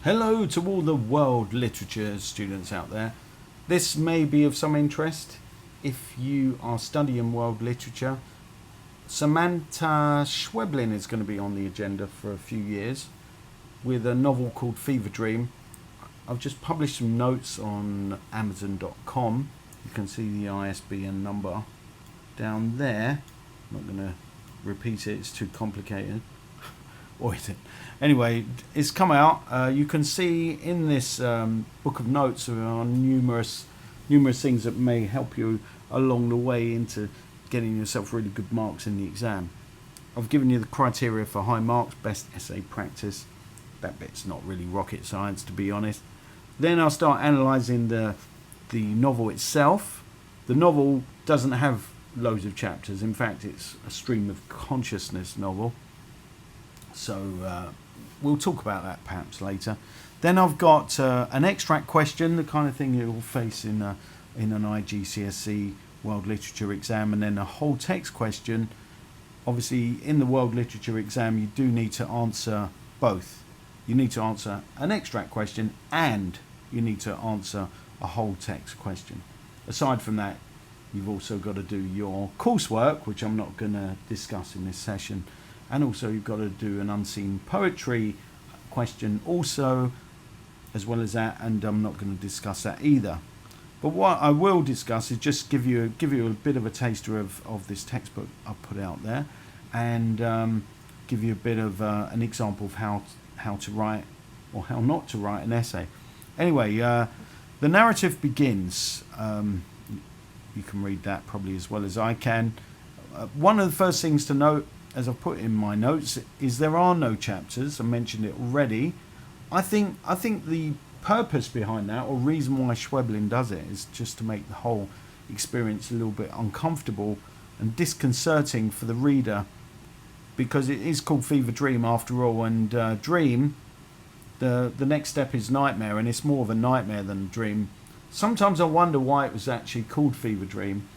Hello to all the world literature students out there. This may be of some interest if you are studying world literature. Samanta Schweblin is going to be on the agenda for a few years with a novel called Fever Dream. I've just published some notes on Amazon.com. You can see the ISBN number down there. I'm not going to repeat it, it's too complicated. Or is it? Anyway, it's come out. You can see in this book of notes there are numerous things that may help you along the way into getting yourself really good marks in the exam. I've given you the criteria for high marks, best essay practice. That bit's not really rocket science, to be honest. Then I'll start analysing the novel itself. The novel doesn't have loads of chapters. In fact, it's a stream of consciousness novel. So we'll talk about that perhaps later. Then I've got an extract question, the kind of thing you'll face in an IGCSE World Literature exam, and then a whole text question. Obviously, in the World Literature exam, you do need to answer both. You need to answer an extract question and you need to answer a whole text question. Aside from that, you've also got to do your coursework, which I'm not going to discuss in this session. And also you've got to do an unseen poetry question also, as well as that, and I'm not going to discuss that either. But what I will discuss is just give you a bit of a taster of this textbook I've put out there, and give you a bit of an example of how to write or how not to write an essay. Anyway, the narrative begins. You can read that probably as well as I can. One of the first things to note, as I've put in my notes, is there are no chapters. I mentioned it already. I think the purpose behind that, or reason why Schweblin does it, is just to make the whole experience a little bit uncomfortable and disconcerting for the reader, because it is called Fever Dream after all, and dream, the next step is nightmare, and it's more of a nightmare than a dream. Sometimes I wonder why it was actually called Fever Dream,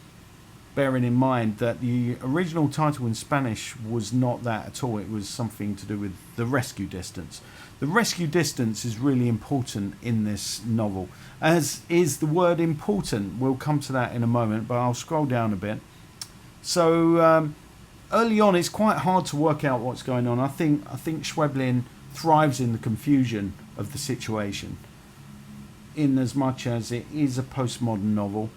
bearing in mind that the original title in Spanish was not that at all. It was something to do with the rescue distance. The rescue distance is really important in this novel, as is the word important. We'll come to that in a moment, but I'll scroll down a bit. So early on, it's quite hard to work out what's going on. I think Schweblin thrives in the confusion of the situation, in as much as it is a postmodern novel.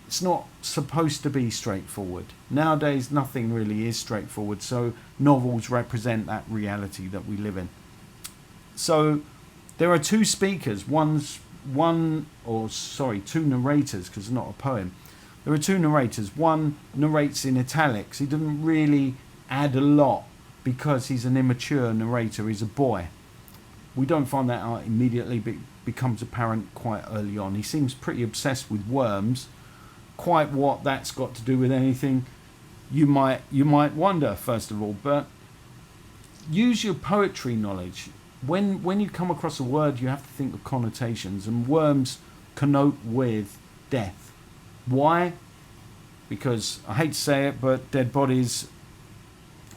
It's not supposed to be straightforward. Nowadays, nothing really is straightforward, so novels represent that reality that we live in. So there are two speakers, two narrators, because it's not a poem. There are two narrators. One narrates in italics. He doesn't really add a lot because he's an immature narrator. He's a boy. We don't find that out immediately, but it becomes apparent quite early on. He seems pretty obsessed with worms. Quite what that's got to do with anything, you might wonder, first of all. But use your poetry knowledge. When you come across a word, you have to think of connotations, and worms connote with death. Why? Because, I hate to say it, but dead bodies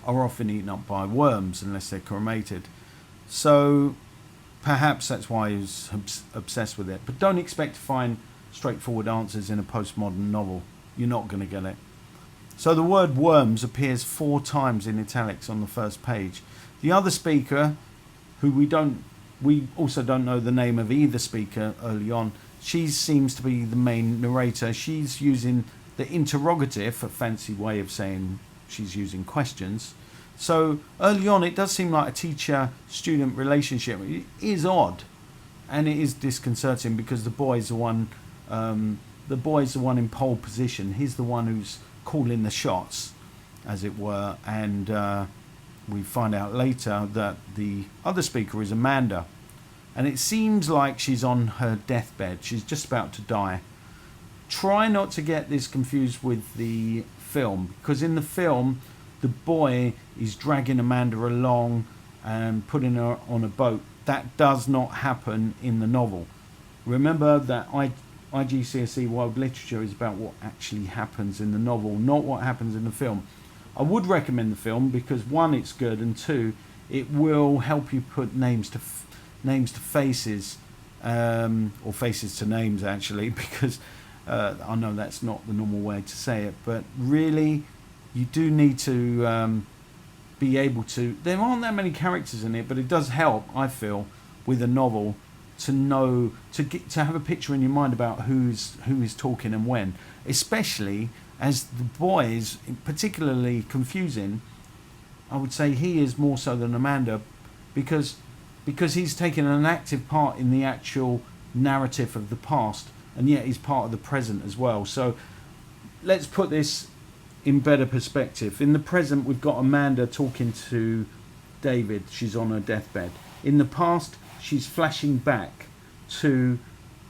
are often eaten up by worms unless they're cremated. So perhaps that's why he's obsessed with it. But don't expect to find straightforward answers in a postmodern novel. You're not going to get it. So the word worms appears 4 times in italics on the first page. The other speaker, who we also don't know the name of either speaker early on, she seems to be the main narrator. She's using the interrogative, a fancy way of saying she's using questions. So early on it does seem like a teacher-student relationship. It is odd, and it is disconcerting because the boy's the one in pole position. He's the one who's calling the shots, as it were, and we find out later that the other speaker is Amanda, and it seems like she's on her deathbed. She's just about to die. Try not to get this confused with the film, because in the film the boy is dragging Amanda along and putting her on a boat. That does not happen in the novel. Remember that IGCSE World Literature is about what actually happens in the novel, not what happens in the film. I would recommend the film because 1, it's good, and 2, it will help you put names names to faces, or faces to names actually, because I know that's not the normal way to say it, but really you do need to be able to, there aren't that many characters in it, but it does help, I feel, with a novel to know, to have a picture in your mind about who is talking and when, especially as the boy is particularly confusing. I would say he is more so than Amanda, because he's taken an active part in the actual narrative of the past, and yet he's part of the present as well. So let's put this in better perspective. In the present, we've got Amanda talking to David. She's on her deathbed. In the past, she's flashing back to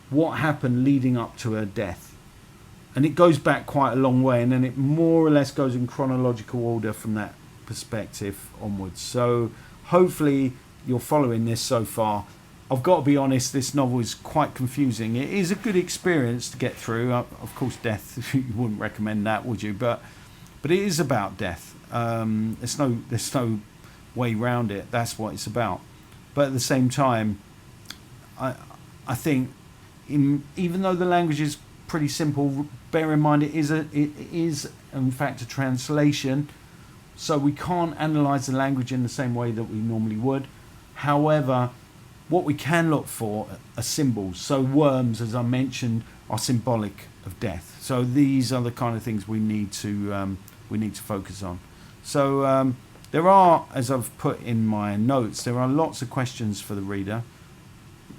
what happened leading up to her death. And it goes back quite a long way, and then it more or less goes in chronological order from that perspective onwards. So hopefully you're following this so far. I've got to be honest, this novel is quite confusing. It is a good experience to get through. Of course, death, you wouldn't recommend that, would you? But it is about death. There's no way around it. That's what it's about. But at the same time, I think even though the language is pretty simple, bear in mind it is in fact a translation, so we can't analyse the language in the same way that we normally would. However, what we can look for are symbols. So worms, as I mentioned, are symbolic of death. So these are the kind of things we need to focus on. So there are, as I've put in my notes, there are lots of questions for the reader,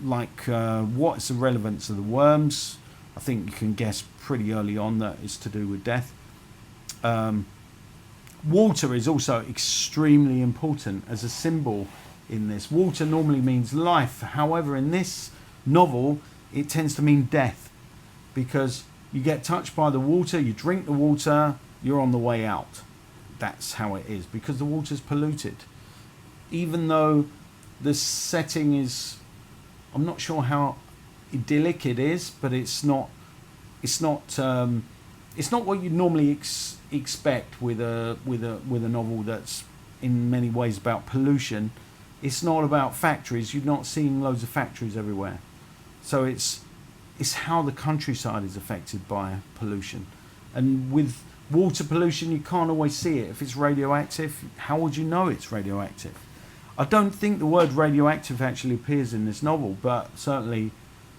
like what's the relevance of the worms? I think you can guess pretty early on that it's to do with death. Water is also extremely important as a symbol in this. Water normally means life. However, in this novel, it tends to mean death, because you get touched by the water, you drink the water, you're on the way out. That's how it is, because the water's polluted. Even though the setting is, I'm not sure how idyllic it is, but it's not what you'd normally expect with a novel that's in many ways about pollution. It's not about factories. You're not seeing loads of factories everywhere. So it's how the countryside is affected by pollution. And with water pollution, you can't always see it. If it's radioactive, how would you know it's radioactive? I don't think the word radioactive actually appears in this novel, but certainly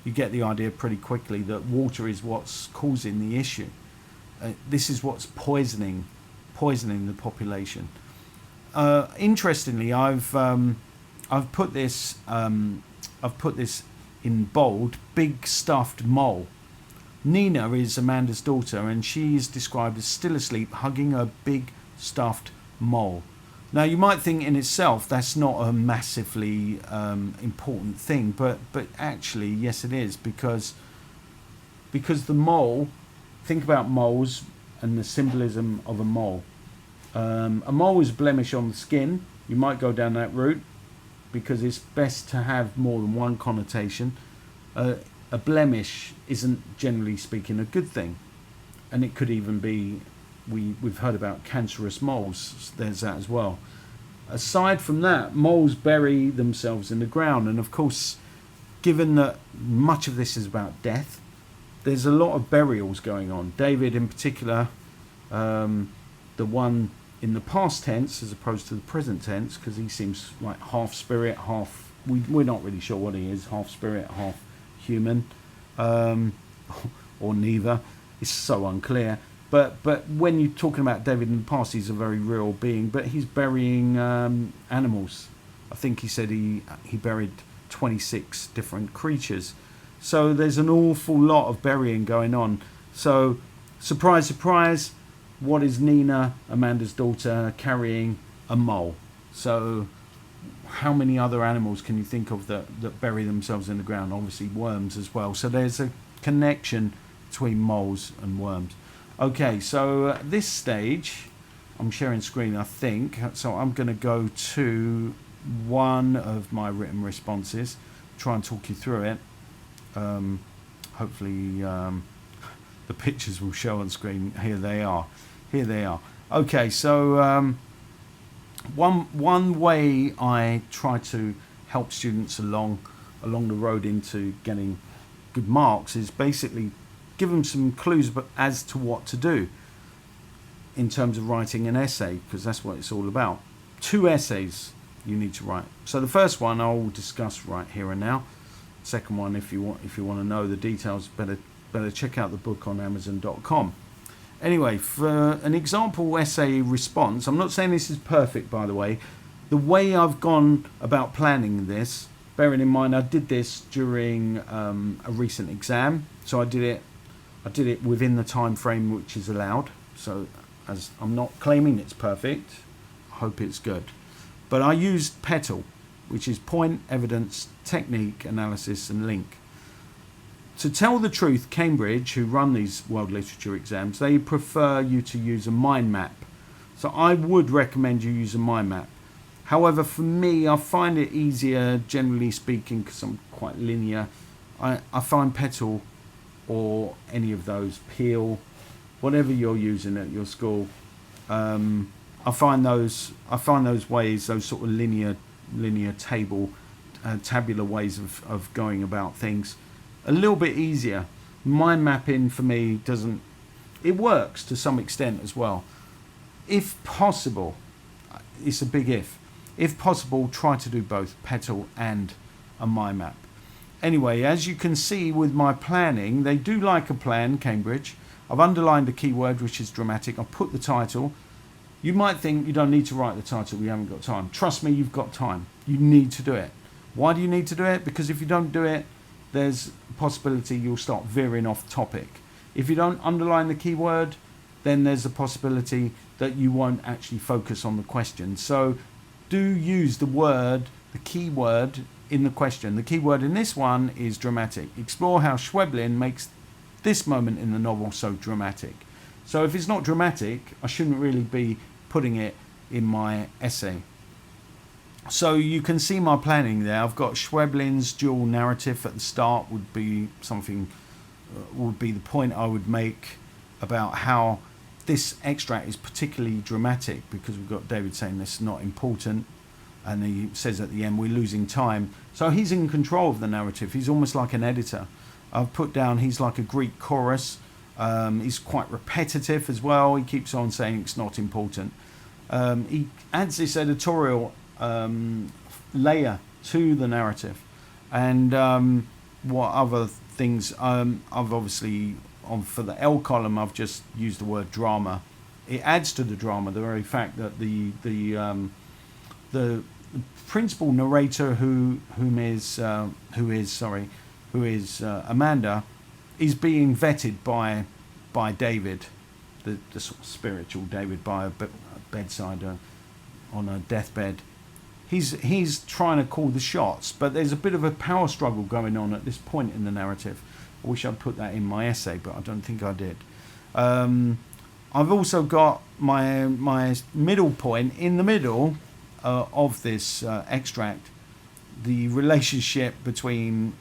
you get the idea pretty quickly that water is what's causing the issue. This is what's poisoning the population. Interestingly, I've put this in bold. Big stuffed mole. Nina is Amanda's daughter, and she is described as still asleep, hugging a big stuffed mole. Now, you might think in itself that's not a massively important thing, but actually, yes, it is, because the mole. Think about moles and the symbolism of a mole. A mole is a blemish on the skin. You might go down that route, because it's best to have more than one connotation. A blemish isn't, generally speaking, a good thing, and it could even be, we've heard about cancerous moles. There's that as well. Aside from that, moles bury themselves in the ground, and of course, given that much of this is about death, there's a lot of burials going on. David in particular, the one in the past tense as opposed to the present tense, because he seems like half spirit, half, we're not really sure what he is, half spirit, half human, or neither. It's so unclear. But when you're talking about David in the past, he's a very real being, but he's burying animals. I think he said he buried 26 different creatures. So there's an awful lot of burying going on. So, surprise, surprise, what is Nina, Amanda's daughter, carrying? A mole. So how many other animals can you think of that bury themselves in the ground? Obviously worms as well. So there's a connection between moles and worms. Okay, so at this stage, I'm sharing screen, I think. So I'm going to go to one of my written responses, try and talk you through it. Hopefully the pictures will show on screen. Here they are. Okay, so one way I try to help students along the road into getting good marks is basically give them some clues as to what to do in terms of writing an essay, because that's what it's all about. 2 essays you need to write. So the first one I'll discuss right here and now. Second one, if you want to know the details, better check out the book on Amazon.com. Anyway, for an example essay response, I'm not saying this is perfect, by the way. The way I've gone about planning this, bearing in mind I did this during a recent exam, so I did it within the time frame which is allowed. So as I'm not claiming it's perfect, I hope it's good. But I used PETAL, which is point, evidence, technique, analysis, and link. To tell the truth, Cambridge, who run these world literature exams, they prefer you to use a mind map. So I would recommend you use a mind map. However, for me, I find it easier, generally speaking, because I'm quite linear. I find PETAL or any of those, Peel, whatever you're using at your school, I find those ways, those sort of linear table, tabular ways of going about things, a little bit easier. Mind mapping for me it works to some extent as well. If possible, it's a big if possible, try to do both PETAL and a mind map. Anyway, as you can see with my planning, they do like a plan, Cambridge. I've underlined a keyword, which is dramatic. I've put the title. You might think you don't need to write the title, we haven't got time. Trust me, you've got time. You need to do it. Why do you need to do it? Because if you don't do it, there's a possibility you'll start veering off topic. If you don't underline the keyword, then there's a possibility that you won't actually focus on the question. So do use the keyword in the question. The keyword in this one is dramatic. Explore how Schweblin makes this moment in the novel so dramatic. So if it's not dramatic, I shouldn't really be putting it in my essay. So you can see my planning there. I've got Schweblin's dual narrative at the start would be the point I would make about how this extract is particularly dramatic, because we've got David saying this is not important, and he says at the end we're losing time. So he's in control of the narrative. He's almost like an editor. I've put down he's like a Greek chorus. He's quite repetitive as well. He keeps on saying it's not important. He adds this editorial layer to the narrative. And what other things? I've obviously, for the L column, I've just used the word drama. It adds to the drama the very fact that the principal narrator, who is Amanda, is being vetted by David, the sort of spiritual David, by a bedside on a deathbed. He's trying to call the shots, but there's a bit of a power struggle going on at this point in the narrative. I wish I'd put that in my essay, but I don't think I did. I've also got my middle point in the middle of this extract. The relationship between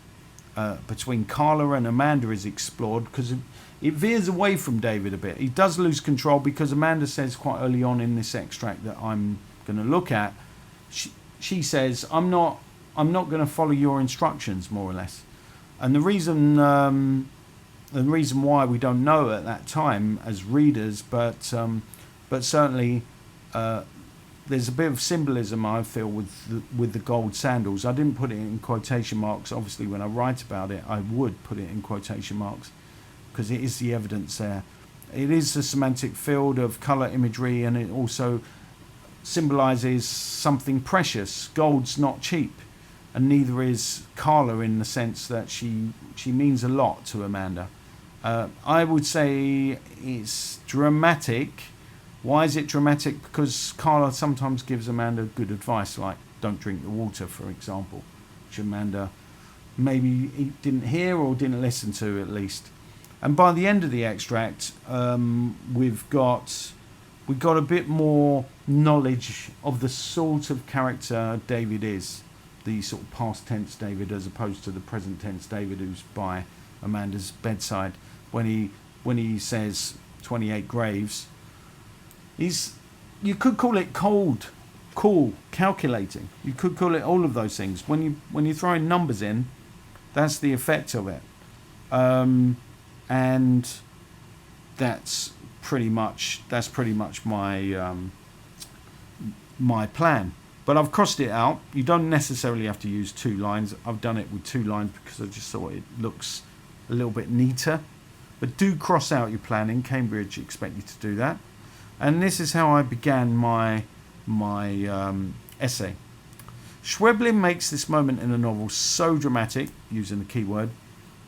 Carla and Amanda is explored, because it veers away from David a bit. He does lose control, because Amanda says quite early on in this extract that I'm going to look at, she says, I'm not going to follow your instructions, more or less. And the reason why we don't know at that time as readers, but certainly there's a bit of symbolism, I feel, with the gold sandals. I didn't put it in quotation marks. Obviously, when I write about it, I would put it in quotation marks, because it is the evidence there. It is the semantic field of colour imagery, and it also symbolises something precious. Gold's not cheap, and neither is Carla, in the sense that she means a lot to Amanda. I would say it's dramatic. Why is it dramatic? Because Carla sometimes gives Amanda good advice, like don't drink the water, for example, which Amanda maybe didn't hear or didn't listen to, at least. And by the end of the extract, we've got a bit more knowledge of the sort of character David is, the sort of past tense David, as opposed to the present tense David who's by Amanda's bedside. When he says 28 graves, you could call it cold call calculating. You could call it all of those things. When you throw in numbers in, that's the effect of it, and that's pretty much my plan. But I've crossed it out. You don't necessarily have to use 2 lines. I've done it with 2 lines because I just thought it looks a little bit neater. But do cross out your planning. Cambridge expect you to do that. And this is how I began my essay. Schweblin makes this moment in the novel so dramatic, using the keyword,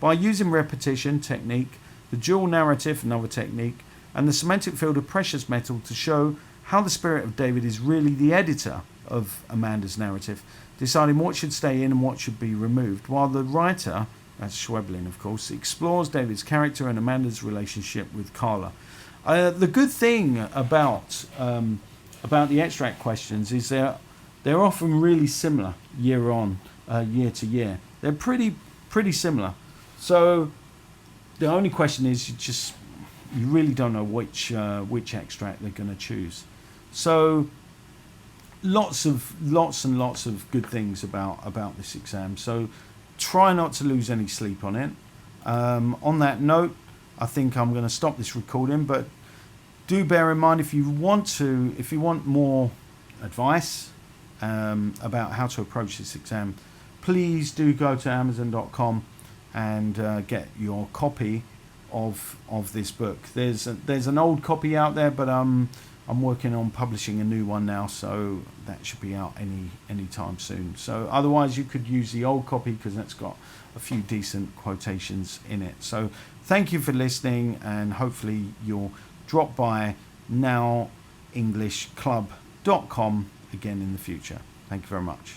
by using repetition technique, the dual narrative, another technique, and the semantic field of precious metal to show how the spirit of David is really the editor of Amanda's narrative, deciding what should stay in and what should be removed, while the writer, that's Schweblin of course, explores David's character and Amanda's relationship with Carla. The good thing about the extract questions is they're often really similar year to year. They're pretty similar. So the only question is you really don't know which extract they're going to choose. So lots and lots of good things about this exam. So try not to lose any sleep on it. On that note, I think I'm going to stop this recording, but do bear in mind if you want more advice about how to approach this exam, please do go to Amazon.com and get your copy of this book. There's an old copy out there, but I'm working on publishing a new one now, so that should be out any time soon. So otherwise you could use the old copy because that's got a few decent quotations in it. So thank you for listening, and hopefully you'll drop by nowenglishclub.com again in the future. Thank you very much.